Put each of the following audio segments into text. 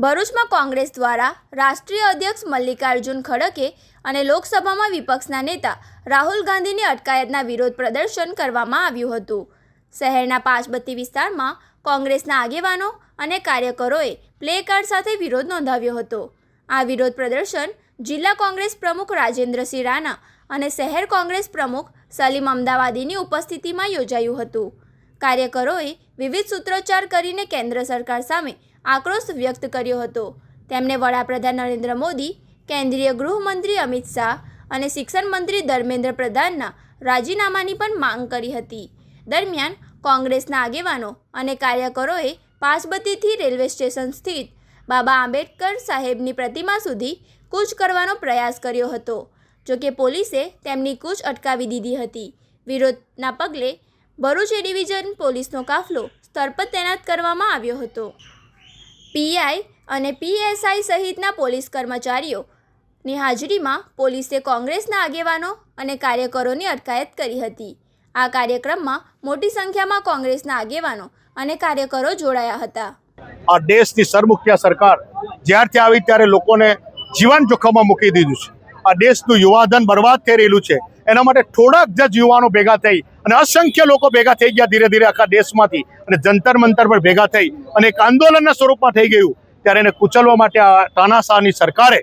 ભરૂચમાં કોંગ્રેસ દ્વારા રાષ્ટ્રીય અધ્યક્ષ મલ્લિકાર્જુન ખડગે અને લોકસભામાં વિપક્ષના નેતા રાહુલ ગાંધીની અટકાયતના વિરોધ પ્રદર્શન કરવામાં આવ્યું હતું. શહેરના પાંચબત્તી વિસ્તારમાં કોંગ્રેસના આગેવાનો અને કાર્યકરોએ પ્લેકાર્ડ સાથે વિરોધ નોંધાવ્યો હતો. આ વિરોધ પ્રદર્શન જિલ્લા કોંગ્રેસ પ્રમુખ રાજેન્દ્રસિંહ રાણા અને શહેર કોંગ્રેસ પ્રમુખ સલીમ અમદાવાદીની ઉપસ્થિતિમાં યોજાયું હતું. કાર્યકરોએ વિવિધ સૂત્રોચ્ચાર કરીને કેન્દ્ર સરકાર સામે આક્રોશ વ્યક્ત કર્યો હતો. તેમણે વડાપ્રધાન નરેન્દ્ર મોદી, કેન્દ્રીય ગૃહમંત્રી અમિત શાહ અને શિક્ષણ મંત્રી ધર્મેન્દ્ર પ્રધાનના રાજીનામાની પણ માંગ કરી હતી. દરમિયાન કોંગ્રેસના આગેવાનો અને કાર્યકરોએ પાંચબત્તીથી રેલવે સ્ટેશન સ્થિત બાબા આંબેડકર સાહેબની પ્રતિમા સુધી કૂચ કરવાનો પ્રયાસ કર્યો હતો. જોકે પોલીસે તેમની કૂચ અટકાવી દીધી હતી. વિરોધના પગલે ભરૂચ એ ડિવિઝન પોલીસનો કાફલો સ્થળ પર તૈનાત કરવામાં આવ્યો હતો. પીઆઈ અને પીએસઆઈ સહિતના પોલીસ કર્મચારીઓની હાજરીમાં પોલીસે કોંગ્રેસના આગેવાનો અને કાર્યકરોની અટકાયત કરી હતી. આ કાર્યક્રમમાં મોટી સંખ્યામાં કોંગ્રેસના આગેવાનો અને કાર્યકરો જોડાયા હતા. આ દેશની સરમુખ્ય સરકાર જ્યારથી આવી ત્યારે લોકોને જીવન જોખમમાં મૂકી દીધું છે. આ દેશનું યુવાધન બરબાદ થઈ રહેલું છે. એના માટે થોડાક જ યુવાનો ભેગા થઈ અને અસંખ્ય લોકો ભેગા થઈ ગયા ધીરે ધીરે આખા દેશમાંથી અને જંતર મંતર પર ભેગા થઈ અને એક આંદોલનના સ્વરૂપમાં થઈ ગયું. ત્યારે એને કુચલવા માટે આ તાનાશાહની સરકારે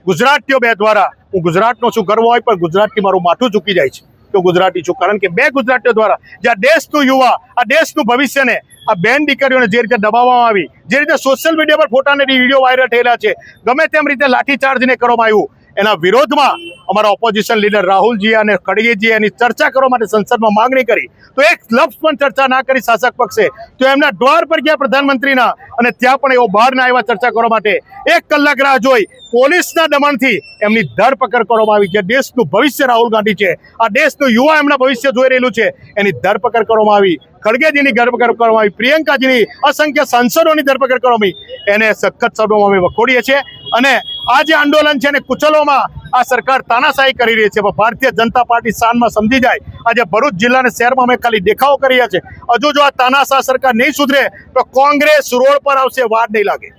ગુજરાતીઓ બે દ્વારા, હું ગુજરાતનો છું, ગર્વ હોય પણ ગુજરાતથી મારું માથું ઝૂકી જાય છે તો ગુજરાતી છું, કારણ કે બે ગુજરાતીઓ દ્વારા જે આ દેશનું યુવા, આ દેશનું ભવિષ્યને આ બેન દીકરીઓને જે રીતે દબાવવામાં આવી, જે રીતે સોશિયલ મીડિયા પર ફોટા અને વિડીયો વાયરલ થયેલા છે, ગમે તેમ રીતે લાઠીચાર્જને કરવામાં આવ્યું, એના વિરોધમાં અમારા ઓપોઝિશન લીડર રાહુલજી અને ખડગેજીએ એની ચર્ચા કરવા માટે સંસદમાં માંગણી કરી તો એક લફ્ઝ પણ ચર્ચા ના કરી શાસક પક્ષે. તો એમના દ્વાર પર ગયા પ્રધાનમંત્રીના અને ત્યાં પણ એવો બહાર ના આવ્યા ચર્ચા કરવા માટે. 1 કલાક રાહ જોઈ પોલીસના દમનથી એમની ધરપકડ કરવામાં આવી. જે દેશનું ભવિષ્ય રાહુલ ગાંધી છે, આ દેશનું યુવા એમના ભવિષ્ય જોઈ રહેલું છે, એની ધરપકડ કરવામાં આવી. ખડગેજીની ધરપકડ કરવામાં આવી, પ્રિયંકાજીની, અસંખ્ય સાંસદોની ધરપકડ કરવામાં આવી. એને સખત શબ્દોમાં અમે વખોડીએ છીએ અને આ જે આંદોલન છે એને કુચલવામાં આ સરકાર તાનાશાહી કરી રહી છે. ભારતીય જનતા પાર્ટી શાનમાં સમજી જાય. આજે ભરૂચ જિલ્લાના શહેરમાં અમે ખાલી દેખાવો કરી રહ્યા છે. હજુ જો આ તાનાશાહ સરકાર નહીં સુધરે તો કોંગ્રેસ રોડ પર આવશે, વાર નહીં લાગે.